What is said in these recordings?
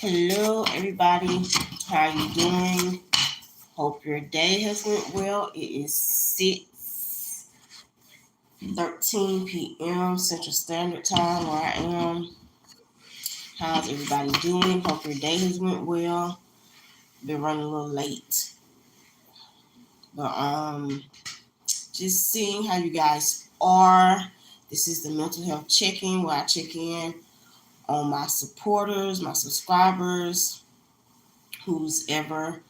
Hello, everybody. How are you doing? Hope your day has went well. It is 6:13 p.m. Central Standard Time where I am. How's everybody doing? Hope your day has went well. Been running a little late, but just seeing how you guys are. This is the mental health check-in where I check in on my supporters, my subscribers, who's ever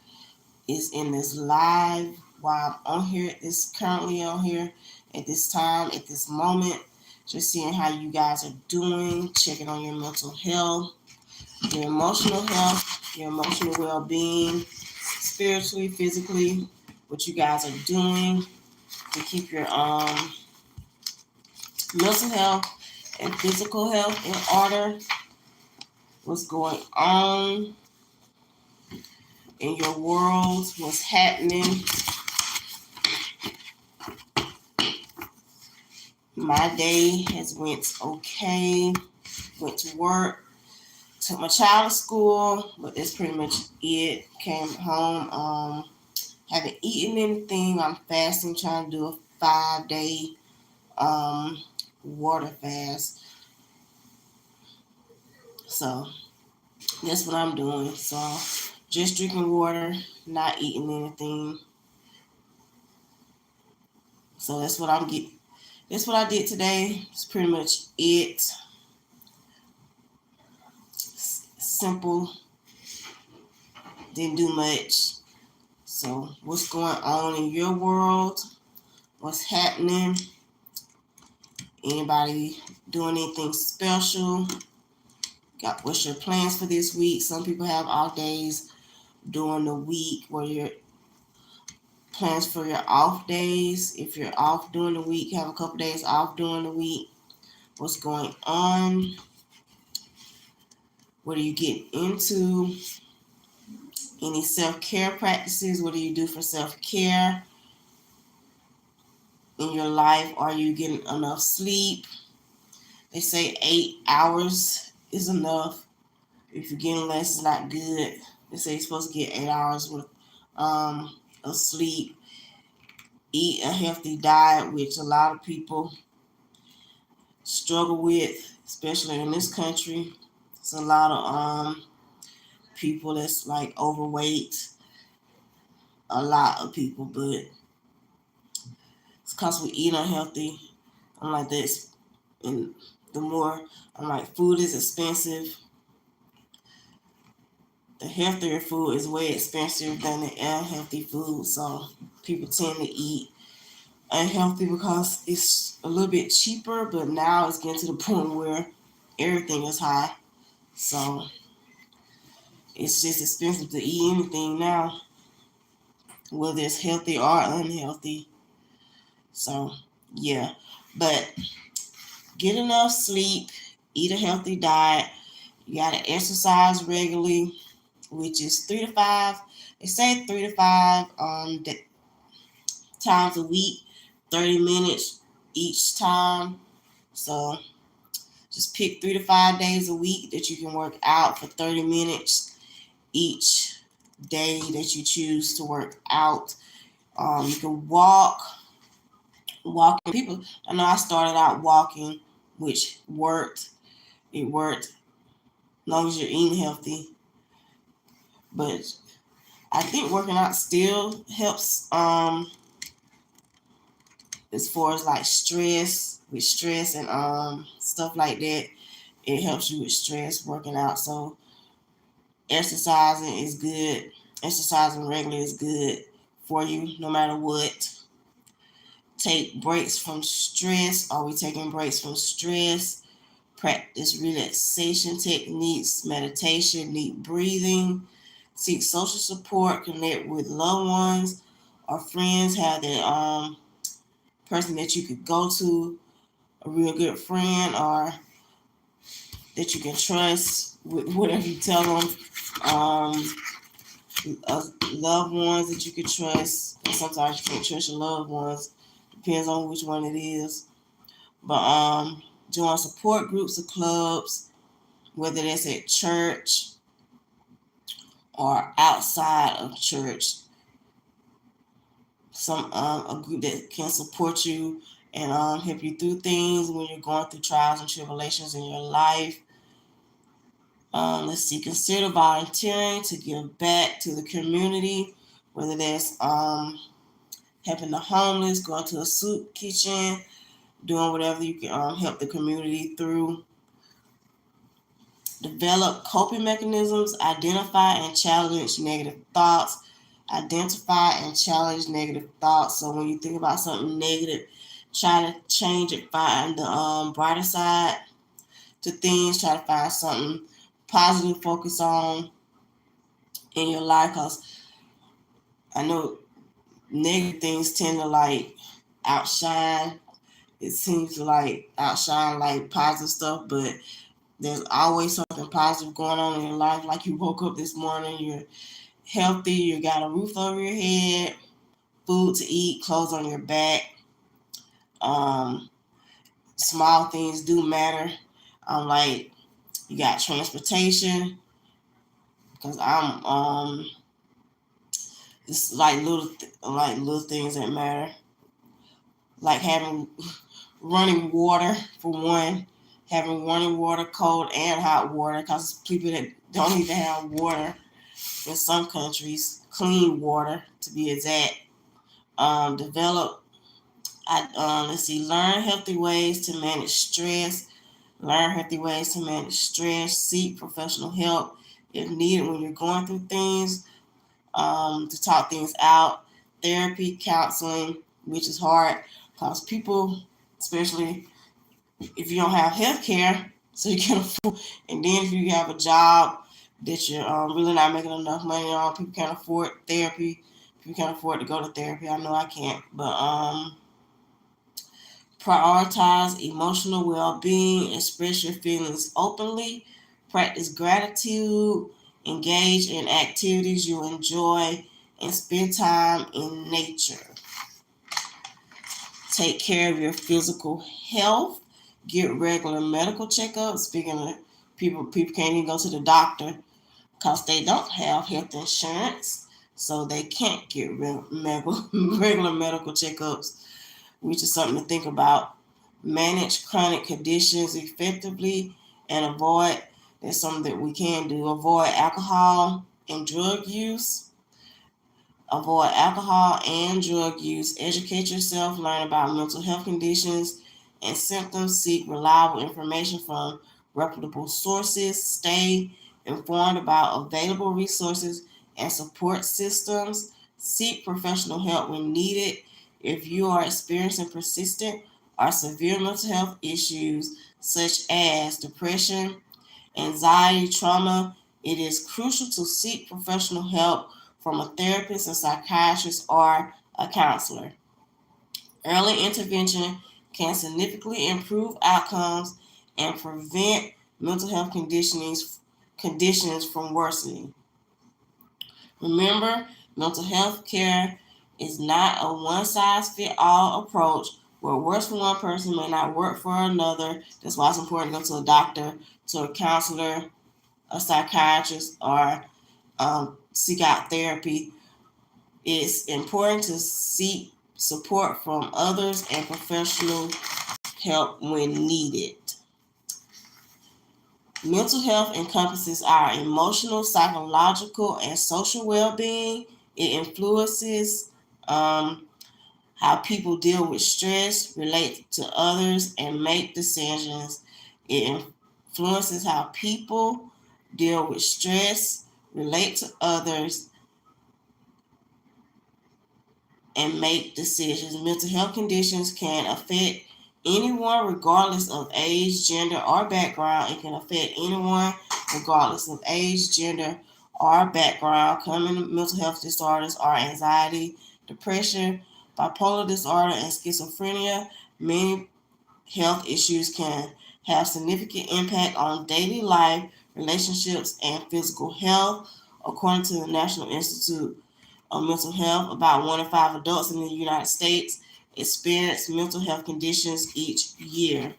is in this live while I'm on here, is currently on here at this time, at this moment. Just seeing how you guys are doing, checking on your mental health, your emotional health, your emotional well-being, spiritually, physically, what you guys are doing to keep your mental health and physical health in order. What's going on in your world? What's happening? My day has went okay. Went to work, took my child to school, but that's pretty much it. Came home, haven't eaten anything. I'm fasting, trying to do a 5-day water fast. So that's what I'm doing. So just drinking water, not eating anything. So that's what I'm getting. That's what I did today. It's pretty much it. Simple. Didn't do much. So what's going on in your world? What's happening? Anybody doing anything special? What's your plans for this week? Some people have off days during the week. What are your plans for your off days? If you're off during the week, have a couple days off during the week. What's going on? What are you getting into? Any self-care practices? What do you do for self-care in your life? Are you getting enough sleep? They say 8 hours is enough. If you're getting less, it's not good. They say you're supposed to get 8 hours worth of sleep. Eat a healthy diet, which a lot of people struggle with, especially in this country. It's a lot of people that's like overweight. A lot of people, but it's because we eat unhealthy. I'm like this, and the more I'm like, food is expensive. The healthier food is way expensive than the unhealthy food. So people tend to eat unhealthy because it's a little bit cheaper, but now it's getting to the point where everything is high. So it's just expensive to eat anything now, whether it's healthy or unhealthy. So yeah, but get enough sleep, eat a healthy diet. You gotta exercise regularly, which is 3 to 5. They say 3 to 5 times a week, 30 minutes each time. So just pick 3 to 5 days a week that you can work out for 30 minutes each day that you choose to work out. You can walking. People, I know I started out walking, which worked. It worked as long as you're eating healthy. But I think working out still helps as far as like stress and stuff like that. It helps you with stress working out. So exercising is good. Exercising regularly is good for you no matter what. Take breaks from stress. Are we taking breaks from stress? Practice relaxation techniques, meditation, deep breathing. Seek social support. Connect with loved ones or friends. Have that person that you could go to, a real good friend, or that you can trust with whatever you tell them. Um, Loved ones that you can trust. Sometimes you can't trust your loved ones. Depends on which one it is. But join support groups or clubs, whether that's at church, or outside of church. Some a group that can support you and help you through things when you're going through trials and tribulations in your life. Let's see, consider volunteering to give back to the community, whether that's helping the homeless, going to a soup kitchen, doing whatever you can help the community through. Develop coping mechanisms, identify and challenge negative thoughts. Identify and challenge negative thoughts. So when you think about something negative, try to change it, find the brighter side to things, try to find something positive to focus on in your life, because I know negative things tend to like outshine. It seems to like outshine like positive stuff, but there's always something positive going on in your life. Like you woke up this morning, you're healthy, you got a roof over your head, food to eat, clothes on your back. Um, Small things do matter. Like you got transportation, because it's like little things that matter. Like having running water for one, having running water, cold and hot water, because people that don't even have water in some countries, clean water to be exact. Develop, let's see, learn healthy ways to manage stress. Learn healthy ways to manage stress. Seek professional help if needed when you're going through things, to talk things out. Therapy, counseling, which is hard because people, especially if you don't have health care, so you can afford, and then if you have a job that you're really not making enough money on, people can't afford therapy. People can't afford to go to therapy. I know I can't, but prioritize emotional well-being, express your feelings openly, practice gratitude, engage in activities you enjoy, and spend time in nature. Take care of your physical health. Get regular medical checkups. Speaking of people can't even go to the doctor because they don't have health insurance, so they can't get regular medical checkups, which is something to think about. Manage chronic conditions effectively and avoid, that's something that we can do, avoid alcohol and drug use. Avoid alcohol and drug use. Educate yourself, learn about mental health conditions and symptoms. Seek reliable information from reputable sources. Stay informed about available resources and support systems. Seek professional help when needed. If you are experiencing persistent or severe mental health issues such as depression, anxiety, trauma, it is crucial to seek professional help from a therapist, a psychiatrist, or a counselor. Early intervention can significantly improve outcomes and prevent mental health conditions from worsening. Remember, mental health care is not a one size fits all approach. What works for one person may not work for another. That's why it's important to go to a doctor, to a counselor, a psychiatrist, or seek out therapy. It's important to seek support from others and professional help when needed. Mental health encompasses our emotional, psychological, and social well being. It influences how people deal with stress, relate to others, and make decisions. It influences how people deal with stress, relate to others, and make decisions. Mental health conditions can affect anyone regardless of age, gender, or background. It can affect anyone regardless of age, gender, or background. Common mental health disorders are anxiety, depression, bipolar disorder, and schizophrenia. Many health issues can have significant impact on daily life, relationships, and physical health. According to the National Institute of Mental Health, about 1 in 5 adults in the United States experience mental health conditions each year.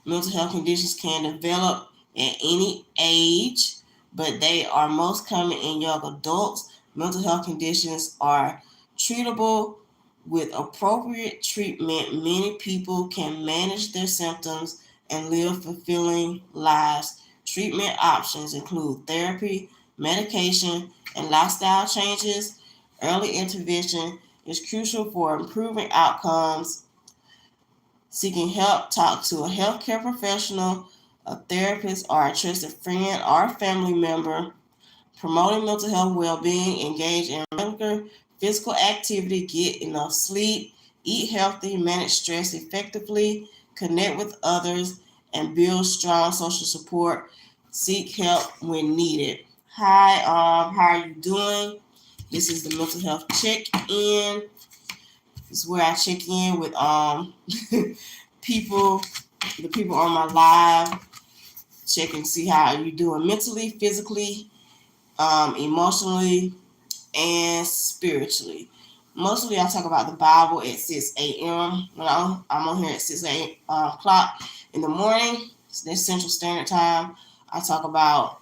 Mental health conditions can develop at any age, but they are most common in young adults. Mental health conditions are treatable with appropriate treatment. Many people can manage their symptoms and live fulfilling lives. Treatment options include therapy, medication, and lifestyle changes. Early intervention is crucial for improving outcomes. Seeking help, talk to a healthcare professional, a therapist, or a trusted friend or family member. Promoting mental health well-being, engage in regular physical activity, get enough sleep, eat healthy, manage stress effectively, connect with others, and build strong social support. Seek help when needed. Hi, how are you doing? This is the mental health check-in. This is where I check in with people, the people on my live, check and see how you doing mentally, physically, emotionally, and spiritually. Mostly, I talk about the Bible at 6 a.m. when I'm on here at 6 o'clock in the morning. That's Central Standard Time. I talk about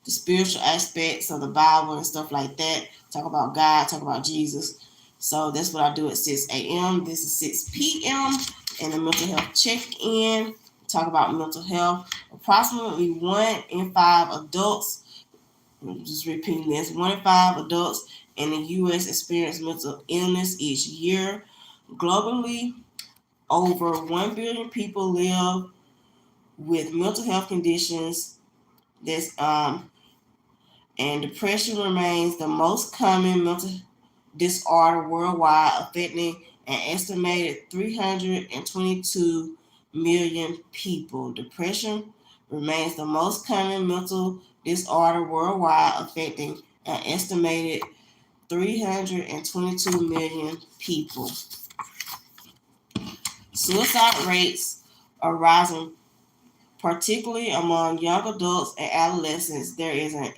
the spiritual aspects of the Bible and stuff like that. Talk about God, talk about Jesus. So that's what I do at 6 a.m. This is 6 p.m. and the mental health check-in. Talk about mental health. Approximately 1 in 5 adults, I'm just repeating this, 1 in 5 adults in the U.S. experience mental illness each year. Globally, over 1 billion people live with mental health conditions. That's and depression remains the most common mental disorder worldwide, affecting an estimated 322 million people. Depression remains the most common mental disorder worldwide, affecting an estimated 322 million people. Suicide rates are rising, particularly among young adults and adolescents. There is an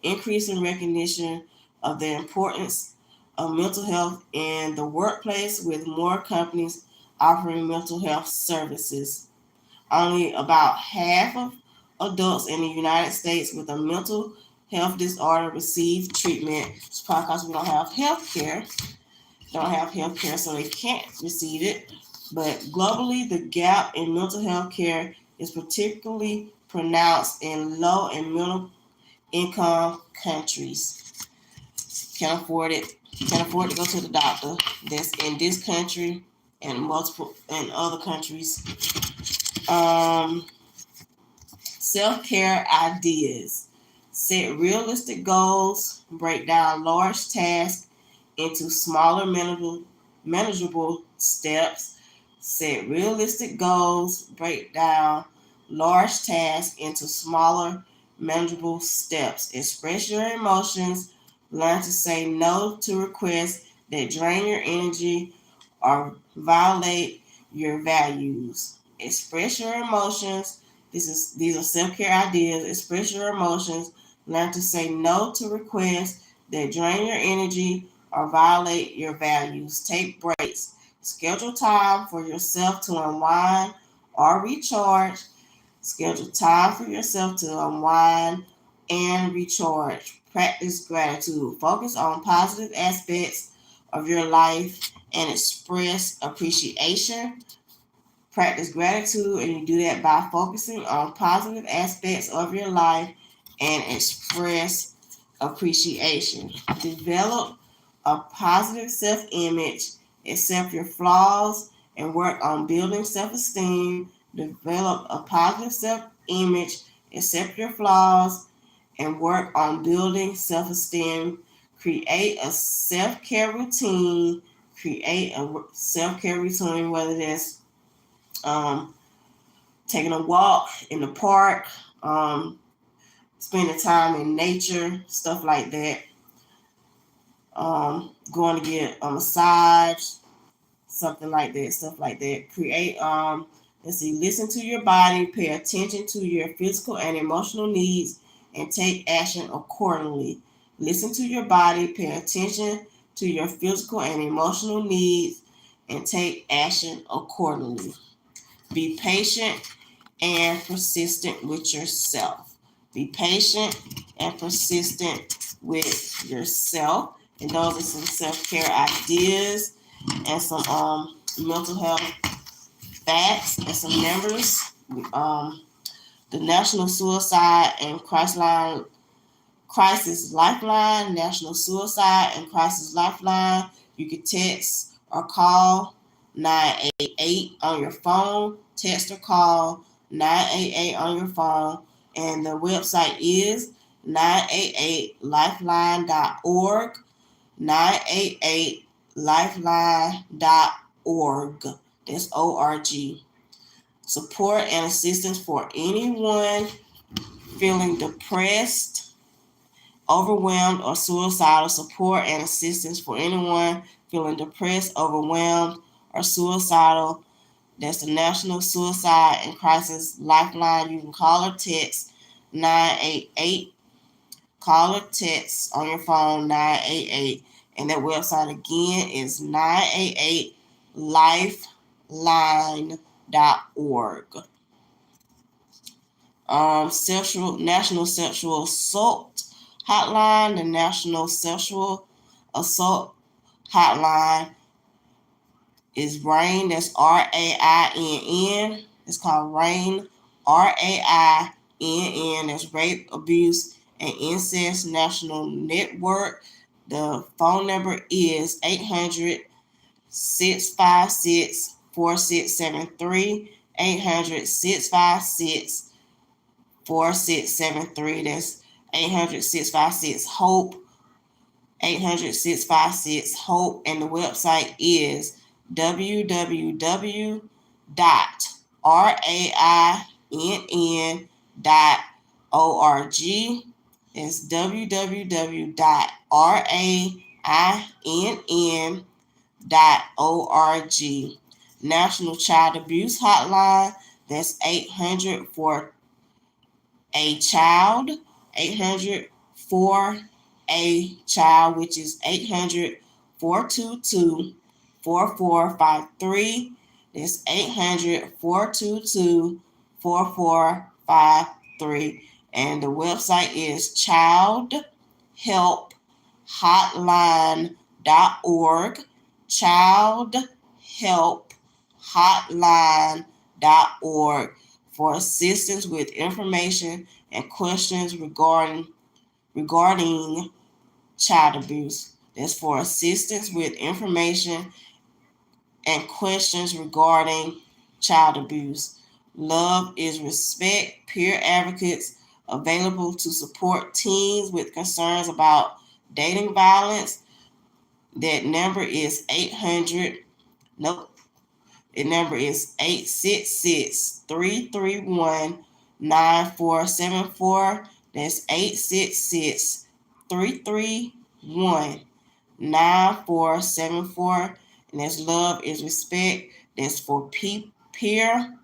increasing recognition of the importance of mental health in the workplace, with more companies offering mental health services. Only about half of adults in the United States with a mental health disorder receive treatment. It's probably because we don't have health care, so they can't receive it. But globally, the gap in mental health care is particularly pronounced in low and middle income countries. Can't afford it. Can't afford to go to the doctor. That's in this country and multiple and other countries. Um, Self-care ideas. Set realistic goals. Break down large tasks into smaller, manageable steps. Set realistic goals. Break down large tasks into smaller, manageable steps. Express your emotions. Learn to say no to requests that drain your energy or violate your values. Express your emotions. These are self-care ideas. Express your emotions. Learn to say no to requests that drain your energy or violate your values. Take breaks. Schedule time for yourself to unwind or recharge. Schedule time for yourself to unwind and recharge. Practice gratitude. Focus on positive aspects of your life and express appreciation. Practice gratitude, and you do that by focusing on positive aspects of your life and express appreciation. Develop a positive self image, accept your flaws, and work on building self esteem. Develop a positive self image, accept your flaws, and work on building self esteem. Create a self care routine. Create a self care routine, whether that's um, taking a walk in the park, um, spending time in nature, stuff like that. Going to get a massage, something like that, stuff like that. Listen to your body, pay attention to your physical and emotional needs, and take action accordingly. Listen to your body, pay attention to your physical and emotional needs, and take action accordingly. Be patient and persistent with yourself. Be patient and persistent with yourself. And those are some self-care ideas and some mental health facts and some numbers. The National Suicide and Crisis Lifeline, National Suicide and Crisis Lifeline. You can text or call 988 on your phone. Text or call 988 on your phone. And the website is 988lifeline.org. 988lifeline.org. That's ORG. Support and assistance for anyone feeling depressed, overwhelmed, or suicidal. Support and assistance for anyone feeling depressed, overwhelmed, or suicidal. That's the National Suicide and Crisis Lifeline. You can call or text 988. Call or text on your phone 988. And that website again is 988lifeline.org. National Sexual Assault Hotline. The National Sexual Assault Hotline is RAIN. That's RAINN. It's called RAIN. RAINN. That's Rape, Abuse, and Incest National Network. The phone number is 800-656-4673. 800-656-4673. That's 800-656-HOPE. 800-656-HOPE. And the website is www.rainn.org. It's www.rainn.org. National Child Abuse Hotline. That's 800 for a child. 800 for a child, which is 800-422-4453. That's 800-422-4453. And the website is childhelphotline.org. Childhelphotline.org for assistance with information and questions regarding child abuse. That's for assistance with information and questions regarding child abuse. Love is Respect, peer advocates available to support teens with concerns about dating violence. That number is 800. Nope. The number is 866-331-9474. That's 866-331-9474. And that's Love is Respect. That's for peer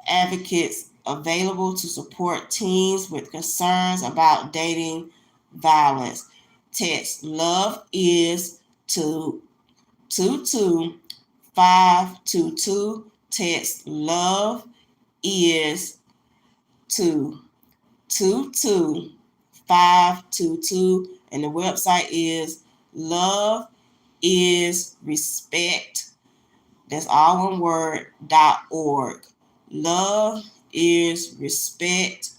advocates available to support teens with concerns about dating violence. Text Love is to 22522. Text Love is to 22522. And the website is Love is Respect. That's all one word, .org. Love is Respect.org.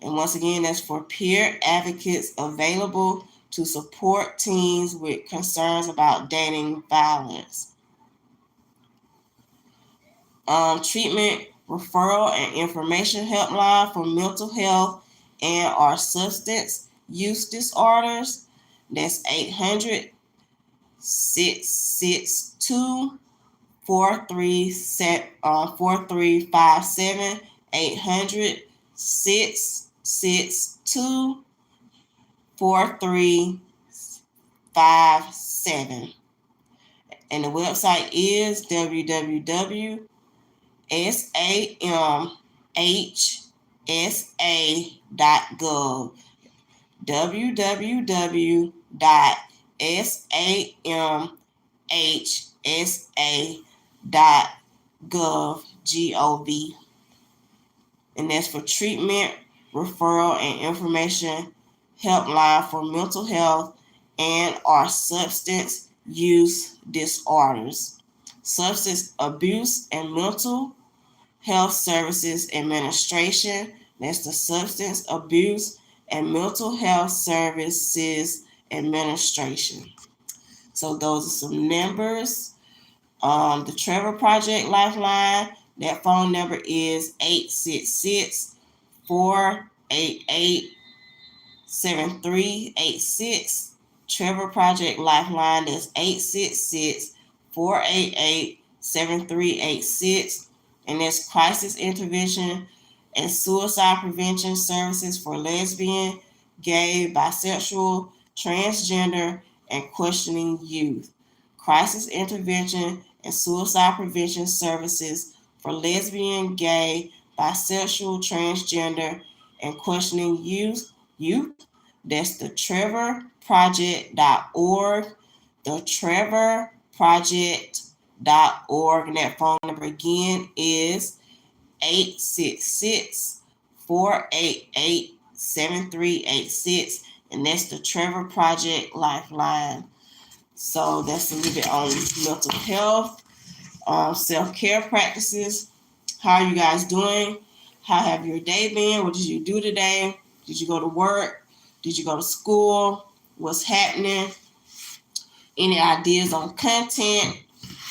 And once again, that's for peer advocates available to support teens with concerns about dating violence. Treatment, referral, and information helpline for mental health and or substance use disorders. That's 800-662-4357. 800-662-4357. And the website is www.samhsa.gov. www.samhsa.gov. And that's for treatment, referral, and information helpline for mental health and or substance use disorders. Substance Abuse and Mental Health Services Administration. That's the Substance Abuse and Mental Health Services Administration. So those are some numbers. The Trevor Project Lifeline, that phone number is 866-488-7386. Trevor Project Lifeline is 866-488-7386. And that's crisis intervention and suicide prevention services for lesbian, gay, bisexual, transgender, and questioning youth. Crisis intervention and suicide prevention services for lesbian, gay, bisexual, transgender, and questioning youth. That's the trevorproject.org. The trevorproject.org. And that phone number again is 866-488-7386. And that's the Trevor Project Lifeline. So that's a little bit on mental health, self-care practices. How are you guys doing? How have your day been? What did you do today? Did you go to work? Did you go to school? What's happening? Any ideas on content?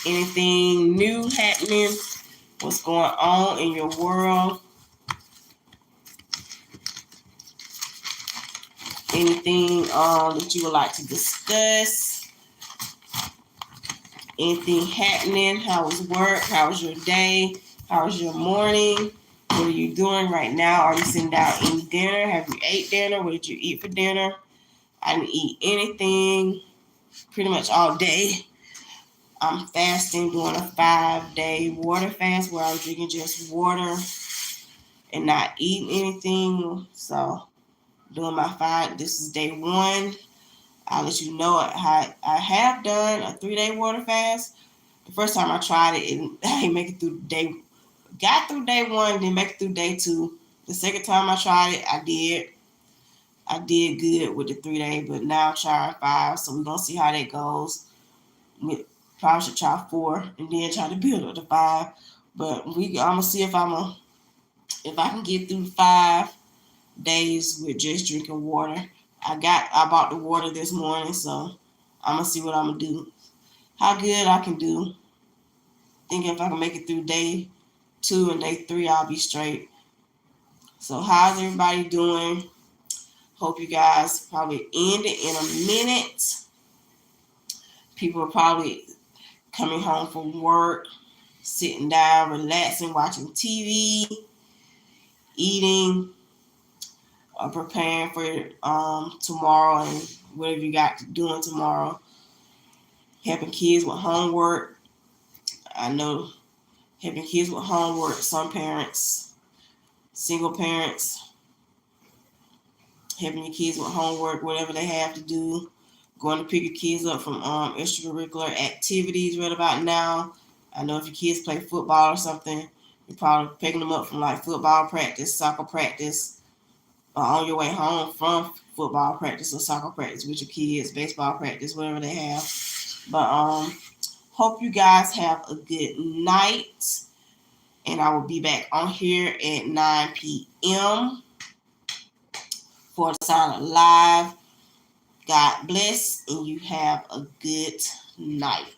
Anything new happening? What's going on in your world? Anything that you would like to discuss? Anything happening? How was work? How was your day? How was your morning? What are you doing right now? Are you sitting down eating dinner? Have you ate dinner? What did you eat for dinner? I didn't eat anything pretty much all day. I'm fasting, doing a 5-day water fast where I'm drinking just water and not eating anything. So doing my 5, this is day 1. I'll let you know I have done a 3-day water fast. The first time I tried it, I didn't make it through got through day 1, didn't make it through day 2. The second time I tried it, I did good with the 3-day, but now I'm trying 5, so we're gonna see how that goes. We probably should try 4 and then try to build up to 5. But I'm gonna see if I can get through 5 days with just drinking water. I bought the water this morning, so I'm gonna see what I'm gonna do. How good I can do. Thinking if I can make it through day 2 and day 3, I'll be straight. So how's everybody doing? Hope you guys probably end it in a minute. People are probably coming home from work, sitting down, relaxing, watching TV, eating, or preparing for tomorrow and whatever you got doing tomorrow. Helping kids with homework. I know helping kids with homework, some parents, single parents, helping your kids with homework, whatever they have to do. Going to pick your kids up from extracurricular activities right about now. I know if your kids play football or something, you're probably picking them up from like football practice, soccer practice, or on your way home from football practice or soccer practice with your kids, baseball practice, whatever they have. But hope you guys have a good night. And I will be back on here at 9 p.m. for the Silent Live. God bless, and you have a good night.